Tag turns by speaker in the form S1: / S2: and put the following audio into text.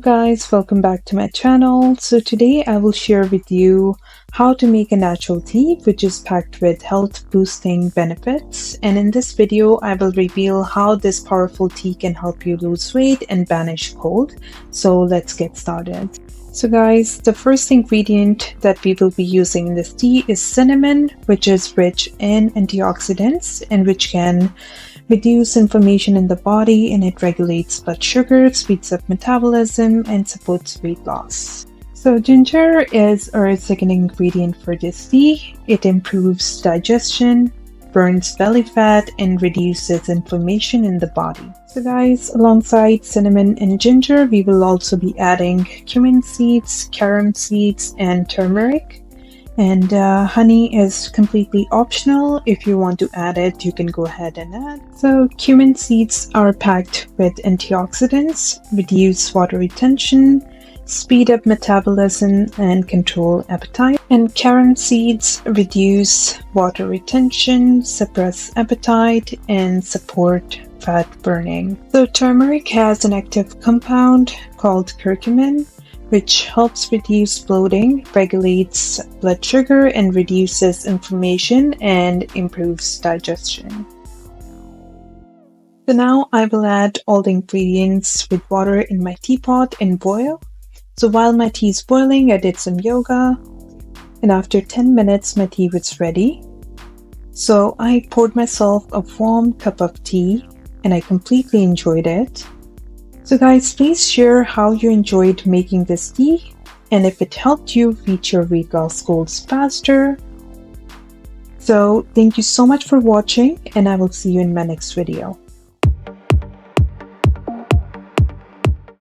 S1: guys, welcome back to my channel. So today I will share with you how to make a natural tea which is packed with health boosting benefits, and in this video I will reveal how this powerful tea can help you lose weight and banish cold. So let's get started. So guys, the first ingredient that we will be using in this tea is cinnamon, which is rich in antioxidants and which can reduce inflammation in the body, and it regulates blood sugar, speeds up metabolism, and supports weight loss. So ginger is our second ingredient for this tea. It improves digestion, burns belly fat, and reduces inflammation in the body. So guys, alongside cinnamon and ginger, we will also be adding cumin seeds, carom seeds, and turmeric. And honey is completely optional. If you want to add it, you can go ahead and add. So cumin seeds are packed with antioxidants, reduce water retention, speed up metabolism, and control appetite. And carom seeds reduce water retention, suppress appetite, and support fat burning. So turmeric has an active compound called curcumin, which helps reduce bloating, regulates blood sugar, and reduces inflammation and improves digestion. So now I will add all the ingredients with water in my teapot and boil. So while my tea is boiling, I did some yoga, and after 10 minutes my tea was ready. So I poured myself a warm cup of tea and I completely enjoyed it. So guys, please share how you enjoyed making this tea and if it helped you reach your weight loss goals faster. So thank you so much for watching, and I will see you in my next video.